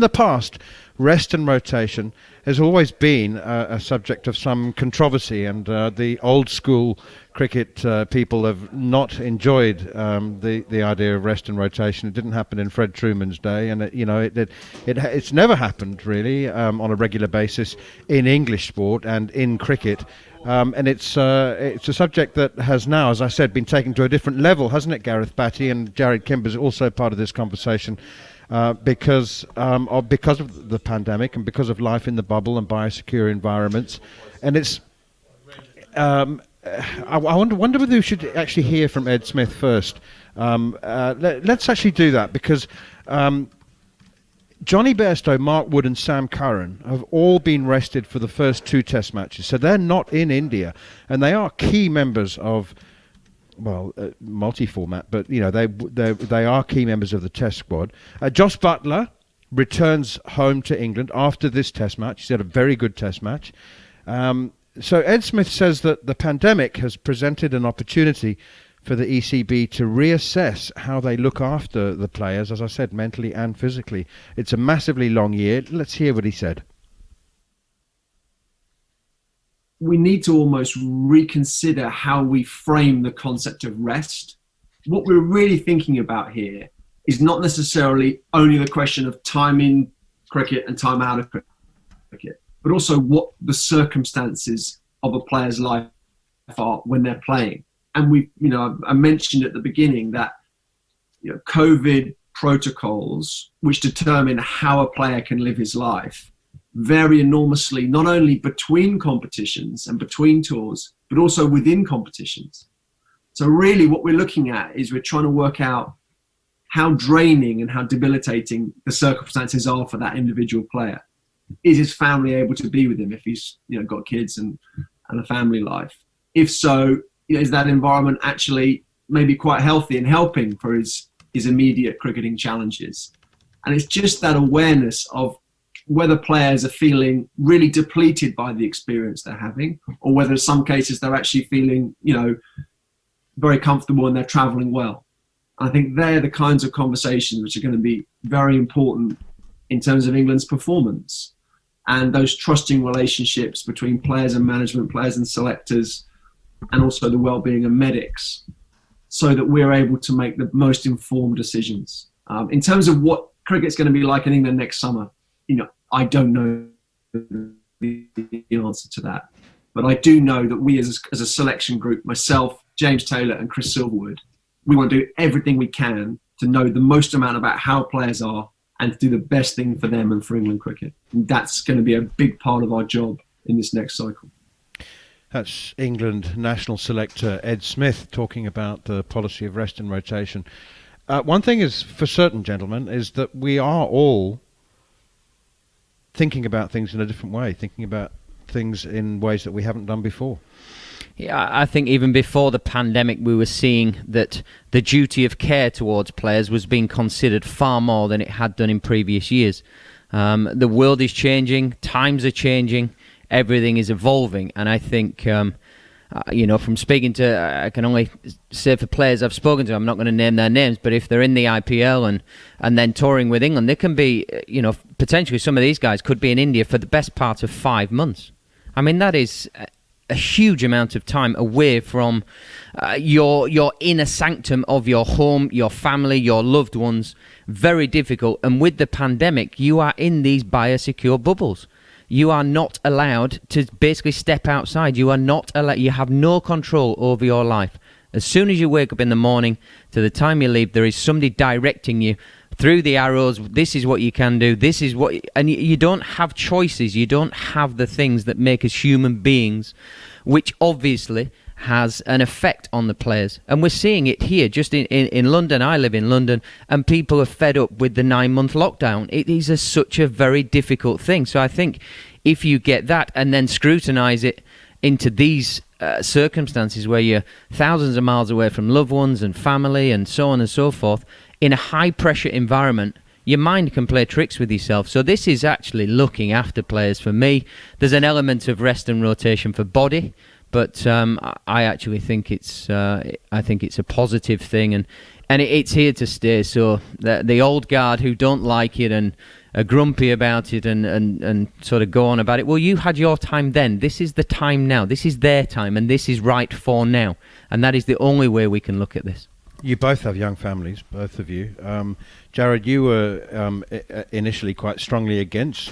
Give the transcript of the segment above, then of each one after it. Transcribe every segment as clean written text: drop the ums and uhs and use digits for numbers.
the past, rest and rotation has always been a subject of some controversy, and the old school cricket people have not enjoyed the idea of rest and rotation. It didn't happen in Fred Truman's day, and it's never happened really on a regular basis in English sport and in cricket. And it's a subject that has now, as I said, been taken to a different level, hasn't it, Gareth Batty? And Jared Kimber's also part of this conversation because of the pandemic and because of life in the bubble and biosecure environments. And it's I wonder whether we should actually hear from Ed Smith first. Let's actually do that, because Johnny Bairstow, Mark Wood and Sam Curran have all been rested for the first 2 test matches, so they're not in India, and they are key members of, multi-format, but they are key members of the test squad. Josh Buttler returns home to England after this test match. He's had a very good test match. So Ed Smith says that the pandemic has presented an opportunity for the ECB to reassess how they look after the players, as I said, mentally and physically. It's a massively long year. Let's hear what he said. We need to almost reconsider how we frame the concept of rest. What we're really thinking about here is not necessarily only the question of time in cricket and time out of cricket, but also what the circumstances of a player's life are when they're playing. And I mentioned at the beginning that COVID protocols, which determine how a player can live his life, vary enormously, not only between competitions and between tours, but also within competitions. So really what we're looking at is we're trying to work out how draining and how debilitating the circumstances are for that individual player. Is his family able to be with him if he's got kids and a family life? If so, is that environment actually maybe quite healthy and helping for his immediate cricketing challenges? And it's just that awareness of whether players are feeling really depleted by the experience they're having, or whether in some cases they're actually feeling, very comfortable and they're traveling well. I think they're the kinds of conversations which are going to be very important in terms of England's performance, and those trusting relationships between players and management, players and selectors, and also the well-being of medics, so that we're able to make the most informed decisions. In terms of what cricket's going to be like in England next summer, I don't know the answer to that. But I do know that we as a selection group, myself, James Taylor and Chris Silverwood, we want to do everything we can to know the most amount about how players are and to do the best thing for them and for England cricket. And that's going to be a big part of our job in this next cycle. That's England national selector Ed Smith talking about the policy of rest and rotation. One thing is for certain, gentlemen, is that we are all thinking about things in a different way, thinking about things in ways that we haven't done before. Yeah, I think even before the pandemic, we were seeing that the duty of care towards players was being considered far more than it had done in previous years. The world is changing, times are changing, everything is evolving, and I think, from speaking to, I can only say for players I've spoken to, I'm not going to name their names, but if they're in the IPL and then touring with England, they can be, potentially some of these guys could be in India for the best part of 5 months. I mean, that is a huge amount of time away from your inner sanctum of your home, your family, your loved ones. Very difficult. And with the pandemic, you are in these biosecure bubbles. You are not allowed to basically step outside. You are not allowed. You have no control over your life. As soon as you wake up in the morning to the time you leave, there is somebody directing you through the arrows. This is what you can do. This is what, and you don't have choices. You don't have the things that make us human beings, which obviously has an effect on the players. And we're seeing it here, just in London. I live in London, and people are fed up with the 9-month lockdown. It is such a very difficult thing. So I think if you get that and then scrutinise it into these circumstances where you're thousands of miles away from loved ones and family and so on and so forth, in a high-pressure environment, your mind can play tricks with yourself. So this is actually looking after players for me. There's an element of rest and rotation for body, but I actually think it's a positive thing, and it's here to stay. So the old guard who don't like it and grumpy about it and sort of go on about it. Well, you had your time then. This is the time now. This is their time, and this is right for now. And that is the only way we can look at this. You both have young families, both of you. Jared, you were initially quite strongly against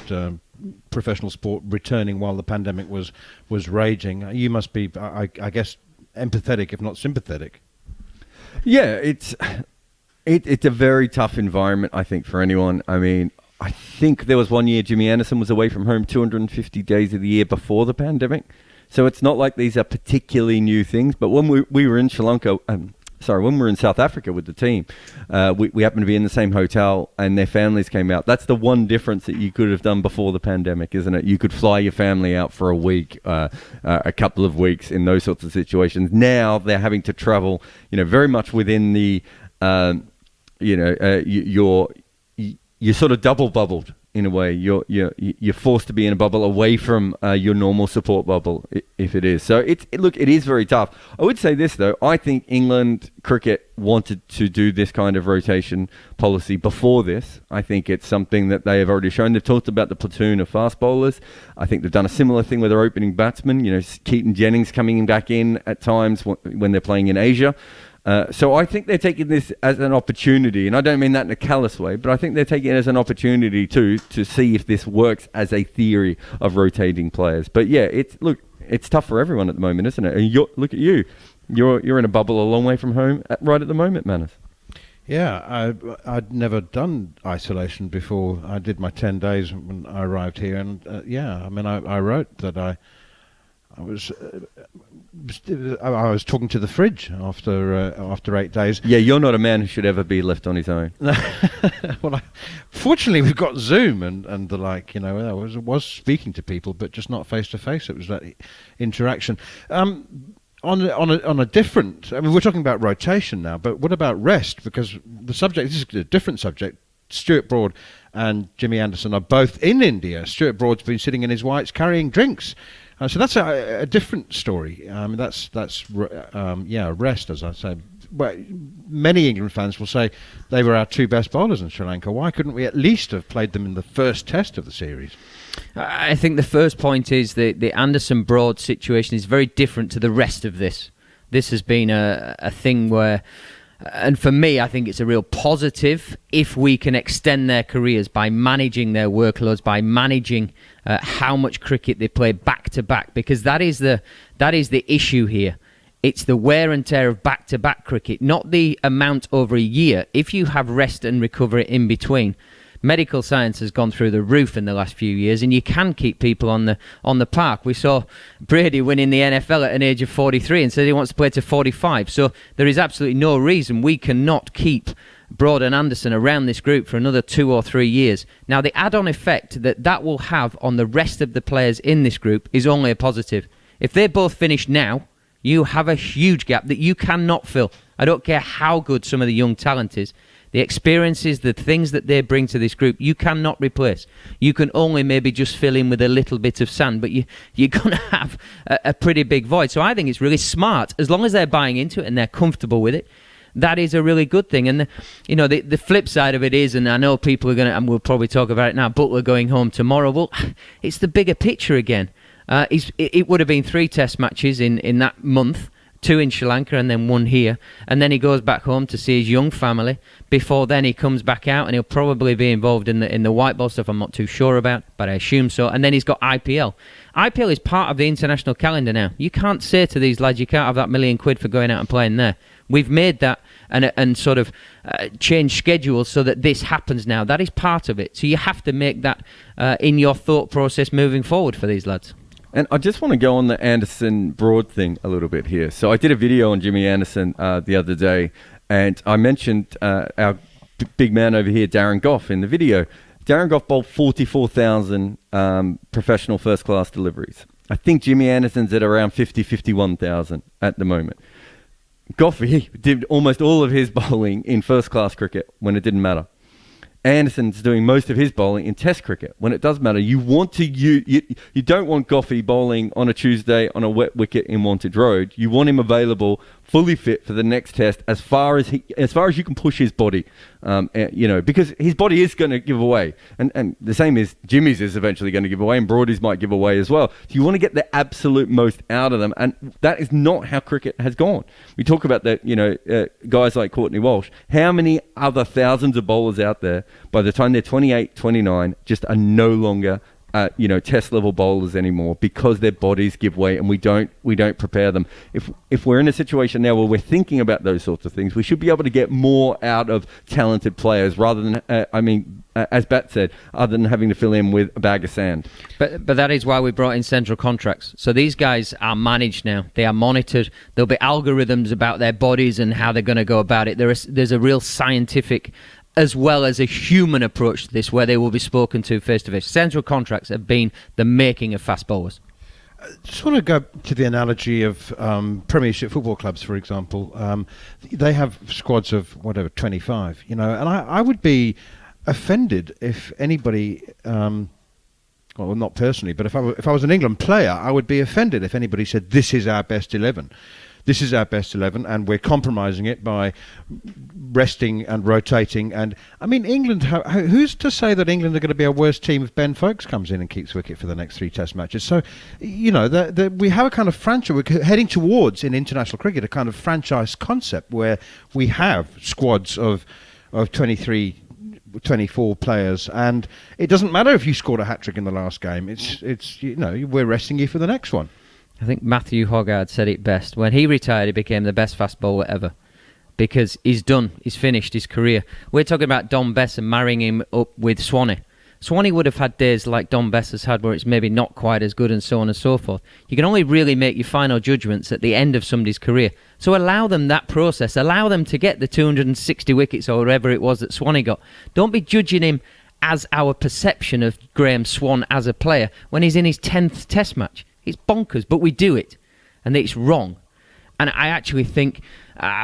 professional sport returning while the pandemic was raging. You must be, I guess, empathetic, if not sympathetic. Yeah, it's a very tough environment, I think, for anyone. I mean, I think there was one year Jimmy Anderson was away from home 250 days of the year before the pandemic. So it's not like these are particularly new things. But when we were in Sri Lanka, when we were in South Africa with the team, we happened to be in the same hotel and their families came out. That's the one difference that you could have done before the pandemic, isn't it? You could fly your family out for a week, a couple of weeks in those sorts of situations. Now they're having to travel, very much within the, you're sort of double bubbled in a way. You're forced to be in a bubble away from your normal support bubble, if it is. So it is very tough. I would say this though. I think England cricket wanted to do this kind of rotation policy before this. I think it's something that they have already shown. They've talked about the platoon of fast bowlers. I think they've done a similar thing with their opening batsmen. Keaton Jennings coming back in at times when they're playing in Asia. So I think they're taking this as an opportunity, and I don't mean that in a callous way, but I think they're taking it as an opportunity to see if this works as a theory of rotating players. But yeah, it's tough for everyone at the moment, isn't it? And look at you, you're in a bubble a long way from home right at the moment, Manus. Yeah, I'd never done isolation before. I did my 10 days when I arrived here, and I wrote that I was talking to the fridge after 8 days. Yeah, you're not a man who should ever be left on his own. Well, fortunately, we've got Zoom and the like. I was speaking to people, but just not face to face. It was that interaction. On a different. I mean, we're talking about rotation now, but what about rest? Because this is a different subject. Stuart Broad and Jimmy Anderson are both in India. Stuart Broad's been sitting in his whites carrying drinks. So that's a different story. That's rest, as I say. Well, many England fans will say they were our two best bowlers in Sri Lanka. Why couldn't we at least have played them in the first test of the series? I think the first point is the Anderson-Broad situation is very different to the rest of this. This has been a thing where... And for me, I think it's a real positive if we can extend their careers by managing their workloads, by managing how much cricket they play back to back, because that is the issue here. It's the wear and tear of back to back cricket, not the amount over a year. If you have rest and recovery in between, medical science has gone through the roof in the last few years, and you can keep people on the park. We saw Brady winning the NFL at an age of 43 and said he wants to play to 45. So there is absolutely no reason we cannot keep Broad and Anderson around this group for another 2 or 3 years. Now, the add-on effect that will have on the rest of the players in this group is only a positive. If they both finish now, you have a huge gap that you cannot fill. I don't care how good some of the young talent is. The experiences, the things that they bring to this group, you cannot replace. You can only maybe just fill in with a little bit of sand, but you're going to have a pretty big void. So I think it's really smart. As long as they're buying into it and they're comfortable with it, that is a really good thing. And the flip side of it is, and I know people are going to, and we'll probably talk about it now, Butler going home tomorrow. Well, it's the bigger picture again. It would have been 3 test matches in that month, 2 in Sri Lanka and then 1 here, and then he goes back home to see his young family. Before then he comes back out and he'll probably be involved in the white ball stuff. I'm not too sure about, but I assume so. And then he's got IPL. IPL is part of the international calendar now. You can't say to these lads you can't have that £1 million for going out and playing there. We've made that and sort of changed schedules so that this happens now. That is part of it. So you have to make that in your thought process moving forward for these lads. And I just want to go on the Anderson-Broad thing a little bit here. So I did a video on Jimmy Anderson the other day, and I mentioned our big man over here, Darren Gough, in the video. Darren Gough bowled 44,000 professional first-class deliveries. I think Jimmy Anderson's at around 51,000 at the moment. Goughy did almost all of his bowling in first-class cricket when it didn't matter. Anderson's doing most of his bowling in Test cricket when it does matter. You don't want Goughy bowling on a Tuesday on a wet wicket in Wantage Road. You want him available fully fit for the next test as far as you can push his body, because his body is going to give away, and the same is Jimmy's is eventually going to give away, and Broadie's might give away as well. So you want to get the absolute most out of them, and that is not how cricket has gone. We talk about that, guys like Courtney Walsh. How many other thousands of bowlers out there by the time they're 28, 29 just are no longer test level bowlers anymore because their bodies give way and we don't prepare them. If we're in a situation now where we're thinking about those sorts of things, we should be able to get more out of talented players rather than, as Bat said, other than having to fill in with a bag of sand. But that is why we brought in central contracts. So these guys are managed now. They are monitored. There'll be algorithms about their bodies and how they're going to go about it. There's a real scientific as well as a human approach to this, where they will be spoken to face to face. Central contracts have been the making of fast bowlers. Just want to go to the analogy of Premiership football clubs, for example. They have squads of 25, and I would be offended if anybody, well, not personally, but if I was an England player, I would be offended if anybody said this is our best 11. This is our best 11, and we're compromising it by resting and rotating. And I mean, England. Who's to say that England are going to be a worse team if Ben Foakes comes in and keeps wicket for the next 3 Test matches? So, we have a kind of franchise. We're heading towards in international cricket a kind of franchise concept where we have squads of 23. 24 players, and it doesn't matter if you scored a hat-trick in the last game. It's we're resting you for the next one. I think Matthew Hoggard said it best. When he retired, he became the best fast bowler ever because he's done. He's finished his career. We're talking about Dom Bess and marrying him up with Swanee. Swanee would have had days like Dom Bess has had where it's maybe not quite as good and so on and so forth. You can only really make your final judgments at the end of somebody's career. So allow them that process. Allow them to get the 260 wickets or whatever it was that Swanee got. Don't be judging him as our perception of Graham Swann as a player when he's in his 10th Test match. It's bonkers, but we do it, and it's wrong. And I actually think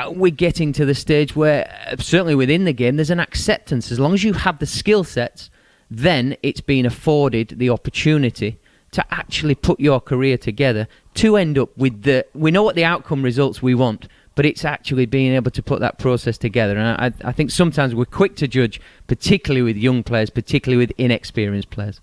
we're getting to the stage where, certainly within the game, there's an acceptance. As long as you have the skill sets, then it's been afforded the opportunity to actually put your career together to end up with we know what the outcome results we want, but it's actually being able to put that process together. And I think sometimes we're quick to judge, particularly with young players, particularly with inexperienced players.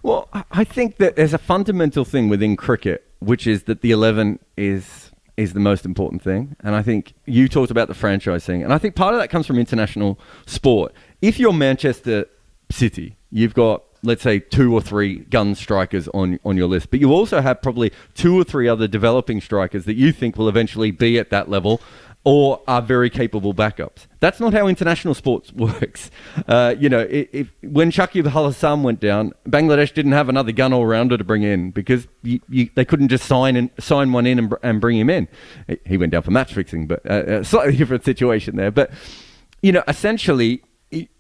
Well, I think that there's a fundamental thing within cricket, which is that the 11 is the most important thing. And I think you talked about the franchise thing. And I think part of that comes from international sport. If you're Manchester City, you've got, let's say, 2 or 3 gun strikers on your list. But you also have probably 2 or 3 other developing strikers that you think will eventually be at that level or are very capable backups. That's not how international sports works. When Shakib Al Hasan went down, Bangladesh didn't have another gun all-rounder to bring in because they couldn't just sign one in and bring him in. He went down for match fixing, but a slightly different situation there. But, essentially,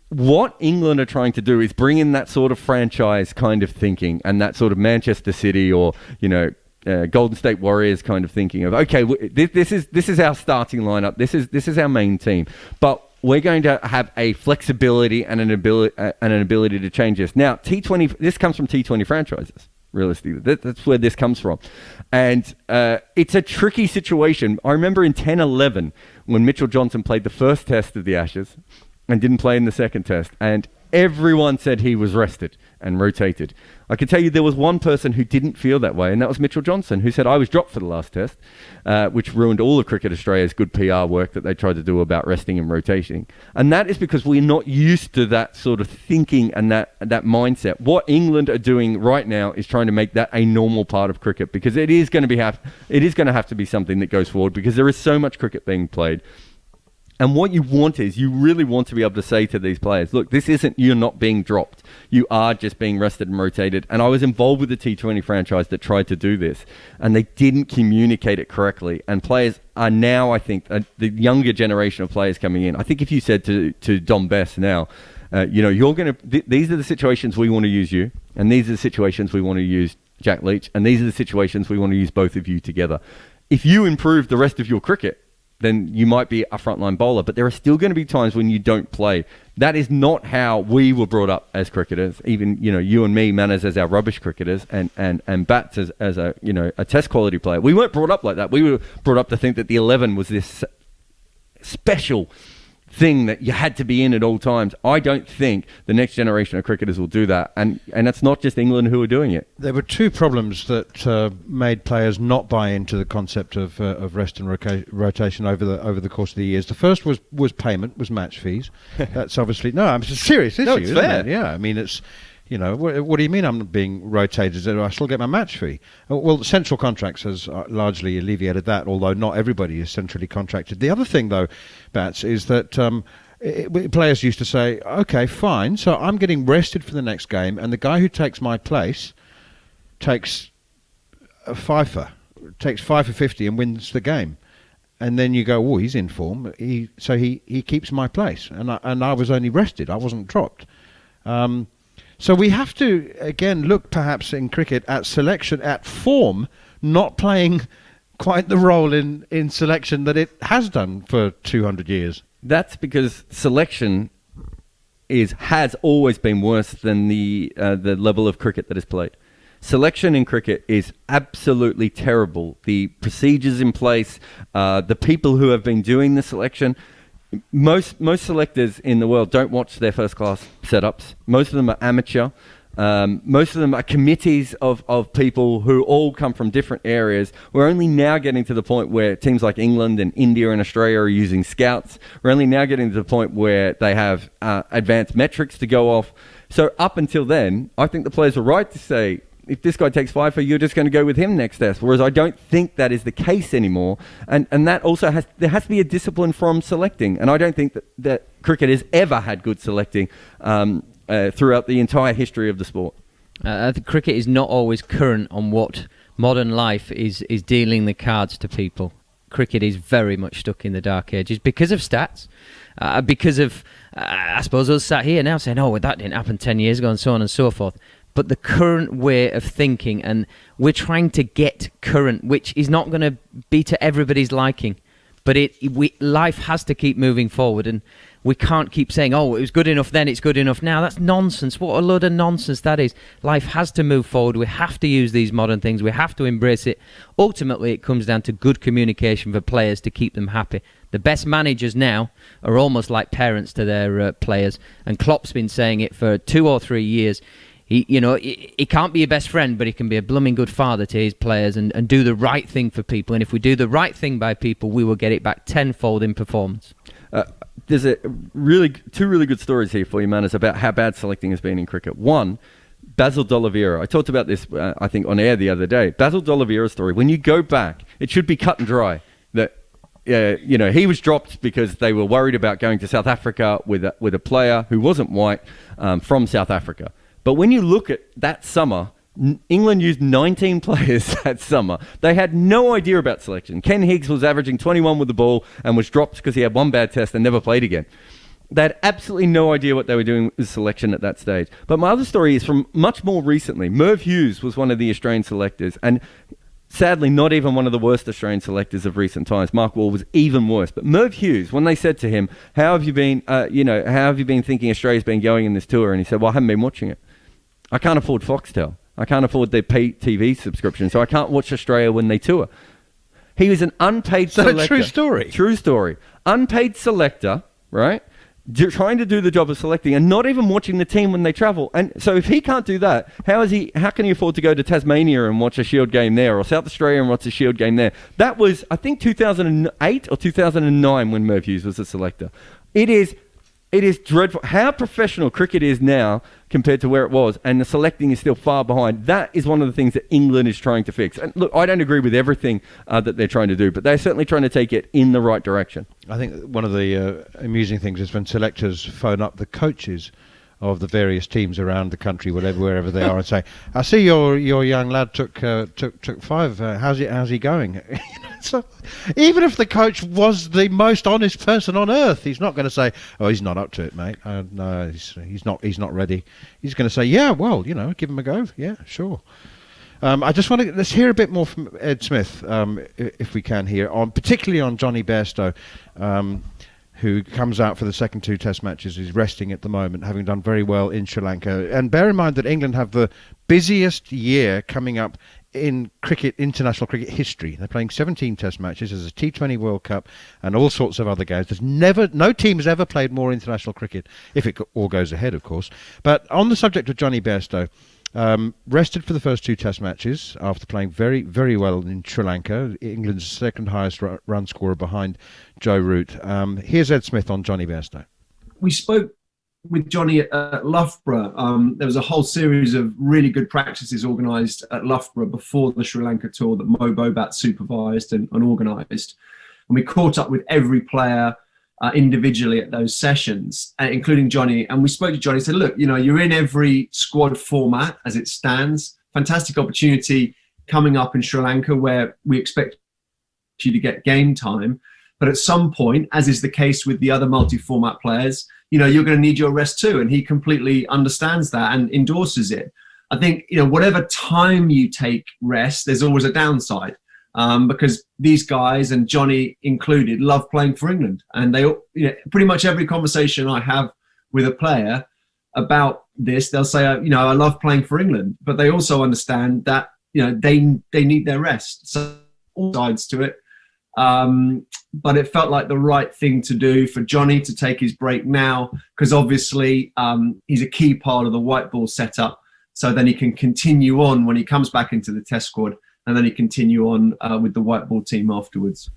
what England are trying to do is bring in that sort of franchise kind of thinking and that sort of Manchester City or, Golden State Warriors kind of thinking of, okay, this is our starting lineup. This is our main team, but we're going to have a flexibility and an ability to change this. Now, T20. This comes from T20 franchises. Realistically, that's where this comes from, and it's a tricky situation. I remember in 10-11 when Mitchell Johnson played the first Test of the Ashes and didn't play in the second Test, and everyone said he was rested and rotated. I can tell you there was one person who didn't feel that way, and that was Mitchell Johnson, who said, I was dropped for the last Test, which ruined all of Cricket Australia's good PR work that they tried to do about resting and rotating. And that is because we're not used to that sort of thinking and that mindset. What England are doing right now is trying to make that a normal part of cricket, because it is going to have to be something that goes forward, because there is so much cricket being played. And what you want is, you really want to be able to say to these players, look, you're not being dropped. You are just being rested and rotated. And I was involved with the T20 franchise that tried to do this, and they didn't communicate it correctly. And players are now, I think, the younger generation of players coming in. I think if you said to Dom Bess now, you're going to, these are the situations we want to use you, and these are the situations we want to use Jack Leach, and these are the situations we want to use both of you together. If you improve the rest of your cricket, then you might be a frontline bowler. But there are still going to be times when you don't play. That is not how we were brought up as cricketers. Even, you and me, Manners, as our rubbish cricketers, and Bats as a, a test quality player. We weren't brought up like that. We were brought up to think that the 11 was this special thing that you had to be in at all times. I don't think the next generation of cricketers will do that, and it's not just England who are doing it. There were two problems that made players not buy into the concept of rest and rotation over the course of the years. The first was payment, was match fees. That's obviously it's a serious issue. No, it's fair. Isn't it? Yeah, I mean it's. What do you mean I'm being rotated? I still get my match fee. Well, central contracts has largely alleviated that, although not everybody is centrally contracted. The other thing, though, Bats, is that players used to say, okay, fine, so I'm getting rested for the next game, and the guy who takes my place takes a fifer, takes 5 for 50 and wins the game. And then you go, oh, he's in form, so he keeps my place. And I was only rested, I wasn't dropped. So we have to, again, look perhaps in cricket at selection, at form, not playing quite the role in selection that it has done for 200 years. That's because selection has always been worse than the level of cricket that is played. Selection in cricket is absolutely terrible. The procedures in place, the people who have been doing the selection. Most selectors in the world don't watch their first class setups. Most of them are amateur. Most of them are committees of people who all come from different areas. We're only now getting to the point where teams like England and India and Australia are using scouts. We're only now getting to the point where they have advanced metrics to go off. So up until then, I think the players were right to say, if this guy takes 5 for, you're just going to go with him next test. Whereas I don't think that is the case anymore. And that also there has to be a discipline from selecting. And I don't think that cricket has ever had good selecting throughout the entire history of the sport. I think cricket is not always current on what modern life is dealing the cards to people. Cricket is very much stuck in the dark ages because of stats, because of, I suppose, us sat here now saying, oh, that didn't happen 10 years ago and so on and so forth. But the current way of thinking, and we're trying to get current, which is not going to be to everybody's liking. But life has to keep moving forward, and we can't keep saying, oh, it was good enough then, it's good enough now. That's nonsense. What a load of nonsense that is. Life has to move forward. We have to use these modern things. We have to embrace it. Ultimately, it comes down to good communication for players to keep them happy. The best managers now are almost like parents to their players, and Klopp's been saying it for 2 or 3 years. He can't be your best friend, but he can be a blooming good father to his players and do the right thing for people. And if we do the right thing by people, we will get it back tenfold in performance. There's two really good stories here for you, Manners, about how bad selecting has been in cricket. One, Basil D'Oliveira. I talked about this, I think, on air the other day. Basil D'Oliveira's story. When you go back, it should be cut and dry that he was dropped because they were worried about going to South Africa with a player who wasn't white from South Africa. But when you look at that summer, England used 19 players that summer. They had no idea about selection. Ken Higgs was averaging 21 with the ball and was dropped because he had one bad test and never played again. They had absolutely no idea what they were doing with selection at that stage. But my other story is from much more recently. Merv Hughes was one of the Australian selectors, and sadly not even one of the worst Australian selectors of recent times. Mark Wall was even worse. But Merv Hughes, when they said to him, how have you been thinking Australia's been going in this tour? And he said, well, I haven't been watching it. I can't afford Foxtel. I can't afford their pay TV subscription, so I can't watch Australia when they tour. He was an unpaid selector. Is that a true story? True story. Unpaid selector, right? Trying to do the job of selecting and not even watching the team when they travel. And so if he can't do that, how can he afford to go to Tasmania and watch a Shield game there, or South Australia and watch a Shield game there? That was, I think, 2008 or 2009 when Merv Hughes was a selector. It is dreadful how professional cricket is now compared to where it was, and the selecting is still far behind. That is one of the things that England is trying to fix. And look, I don't agree with everything that they're trying to do, but they're certainly trying to take it in the right direction. I think one of the amusing things is when selectors phone up the coaches of the various teams around the country, wherever they are, and say, "I see your young lad took 5. How's he going?" So, even if the coach was the most honest person on earth, he's not going to say, "Oh, he's not up to it, mate. No, he's not ready." He's going to say, "Yeah, well, give him a go. Yeah, sure." I just want to let's hear a bit more from Ed Smith, if we can here, particularly on Johnny Bairstow, who comes out for the second 2 Test matches. He's resting at the moment, having done very well in Sri Lanka. And bear in mind that England have the busiest year coming up in international cricket history. They're playing 17 Test matches. There's a T20 World Cup and all sorts of other games. No team has ever played more international cricket, if it all goes ahead, of course. But on the subject of Johnny Bairstow, rested for the first 2 Test matches after playing very, very well in Sri Lanka, England's second highest run scorer behind Joe Root. Here's Ed Smith on Johnny Bairstow. We spoke with Johnny at Loughborough. There was a whole series of really good practices organised at Loughborough before the Sri Lanka tour that Mo Bobat supervised and organised. And we caught up with every player individually at those sessions, including Johnny. And we spoke to Johnny and said, look, you're in every squad format as it stands. Fantastic opportunity coming up in Sri Lanka where we expect you to get game time. But at some point, as is the case with the other multi-format players, you're going to need your rest too. And he completely understands that and endorses it. I think, whatever time you take rest, there's always a downside. Because these guys, and Johnny included, love playing for England. And they, pretty much every conversation I have with a player about this, they'll say, I love playing for England. But they also understand that, they need their rest. So all sides to it. But it felt like the right thing to do for Johnny to take his break now, because obviously he's a key part of the white ball setup. So then he can continue on when he comes back into the Test squad. And then he continue on with the white ball team afterwards.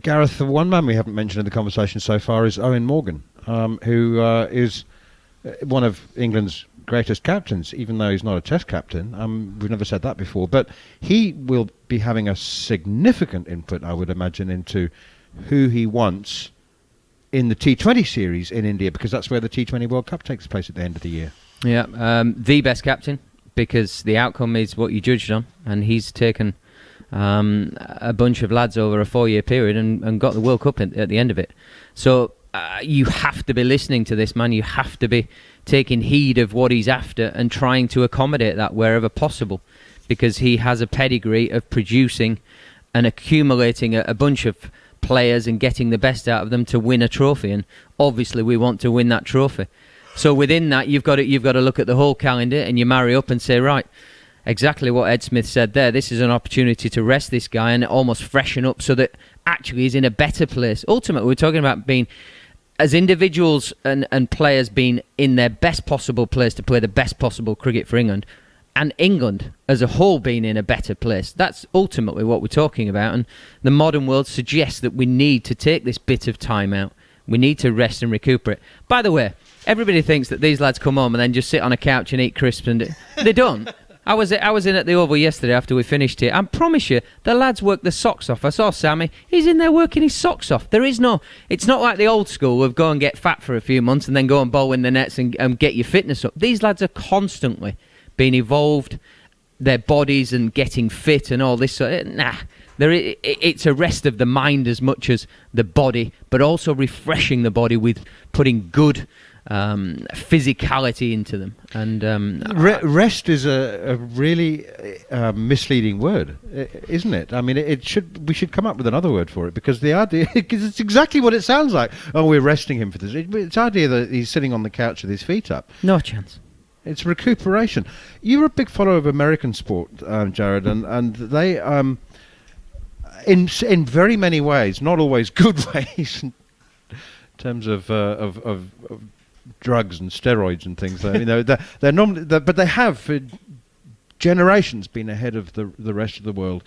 Gareth, the one man we haven't mentioned in the conversation so far is Owen Morgan, who is one of England's greatest captains, even though he's not a Test captain. We've never said that before. But he will be having a significant input, I would imagine, into who he wants in the T20 series in India, because that's where the T20 World Cup takes place at the end of the year. Yeah, the best captain, because the outcome is what you judged on, and he's taken a bunch of lads over a 4-year period and got the World Cup at the end of it. So you have to be listening to this man. You have to be taking heed of what he's after and trying to accommodate that wherever possible, because he has a pedigree of producing and accumulating a bunch of players and getting the best out of them to win a trophy. And obviously we want to win that trophy. So within that, you've got to look at the whole calendar, and you marry up and say, right, exactly what Ed Smith said there. This is an opportunity to rest this guy and almost freshen up so that actually he's in a better place. Ultimately, we're talking about being, as individuals and players, being in their best possible place to play the best possible cricket for England, and England as a whole being in a better place. That's ultimately what we're talking about. And the modern world suggests that we need to take this bit of time out. We need to rest and recuperate. By the way, everybody thinks that these lads come home and then just sit on a couch and eat crisps, and they don't. I was in at the Oval yesterday after we finished here. I promise you, the lads work their socks off. I saw Sammy. He's in there working his socks off. It's not like the old school of go and get fat for a few months and then go and bowl in the nets and get your fitness up. These lads are constantly being evolved, their bodies and getting fit and all this. It's a rest of the mind as much as the body, but also refreshing the body with putting good physicality into them. And rest is a really misleading word, isn't it? I mean, we should come up with another word for it, because the idea, because it's exactly what it sounds like. Oh, we're resting him for this. It's the idea that he's sitting on the couch with his feet up. No chance. It's recuperation. You're a big follower of American sport, Jared, and they in very many ways, not always good ways, in terms of drugs and steroids and things. They're normally, but they have for generations been ahead of the rest of the world.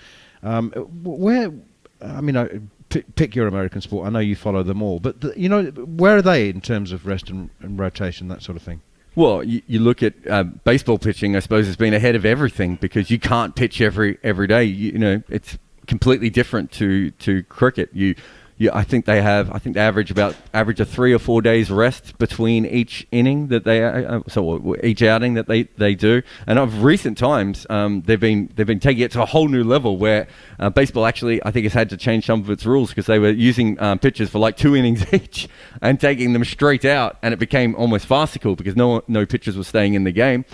Pick your American sport. I know you follow them all, but where are they in terms of rest and rotation, that sort of thing? Well, you look at baseball pitching, I suppose, has been ahead of everything, because you can't pitch every day. It's completely different to cricket. I think they average a 3 or 4 days rest between each inning that each outing that they do. And of recent times, they've been taking it to a whole new level where baseball actually, I think, has had to change some of its rules because they were using pitchers for like 2 innings each and taking them straight out, and it became almost farcical because no pitchers were staying in the game.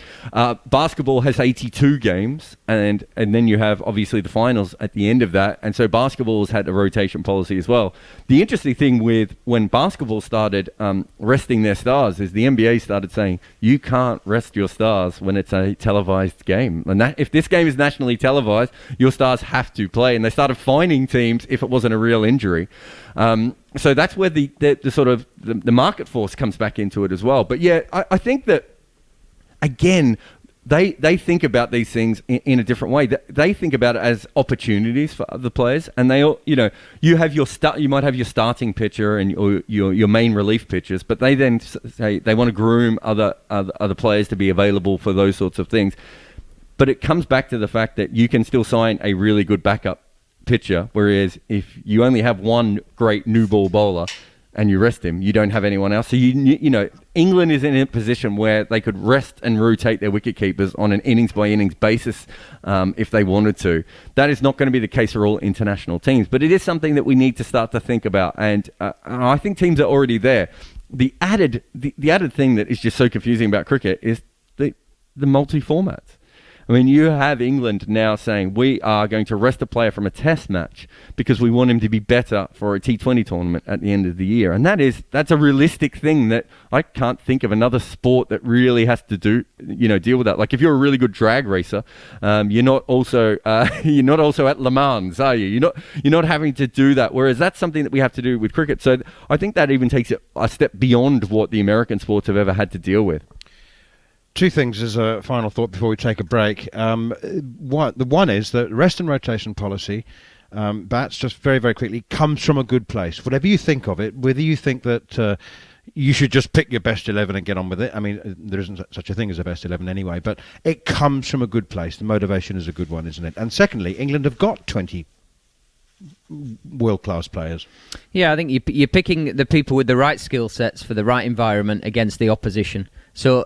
Basketball has 82 games, and then you have obviously the finals at the end of that, and so basketball has had a rotation policy as well. The interesting thing with when basketball started resting their stars is the NBA started saying you can't rest your stars when it's a televised game, and that if this game is nationally televised, your stars have to play, and they started fining teams if it wasn't a real injury. So that's where the sort of the market force comes back into it as well. But yeah, I think that again, they think about these things in a different way. They think about it as opportunities for other players, and they all, you have you might have your starting pitcher and your main relief pitchers, but they then say they want to groom other players to be available for those sorts of things. But it comes back to the fact that you can still sign a really good backup pitcher, whereas if you only have one great new ball bowler and you rest him, you don't have anyone else. So England is in a position where they could rest and rotate their wicket keepers on an innings by innings basis if they wanted to. That is not going to be the case for all international teams, but it is something that we need to start to think about, and I think teams are already there. The added thing that is just so confusing about cricket is the multi-formats. I mean, you have England now saying we are going to rest a player from a test match because we want him to be better for a T20 tournament at the end of the year. And that's a realistic thing that I can't think of another sport that really has to deal with that. Like if you're a really good drag racer, you're not also at Le Mans, are you? You're not having to do that. Whereas that's something that we have to do with cricket. So I think that even takes it a step beyond what the American sports have ever had to deal with. Two things as a final thought before we take a break. The one is that rest and rotation policy, Bats, just very, very quickly, comes from a good place. Whatever you think of it, whether you think that you should just pick your best 11 and get on with it. I mean, there isn't such a thing as a best 11 anyway, but it comes from a good place. The motivation is a good one, isn't it? And secondly, England have got 20 world-class players. Yeah, I think you're picking the people with the right skill sets for the right environment against the opposition. So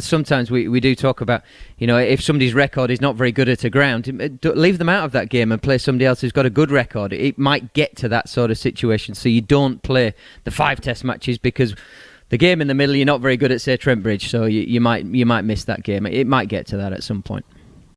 sometimes we do talk about, if somebody's record is not very good at a ground, leave them out of that game and play somebody else who's got a good record. It might get to that sort of situation. So you don't play the 5 test matches because the game in the middle, you're not very good at, say, Trent Bridge. So you might miss that game. It might get to that at some point.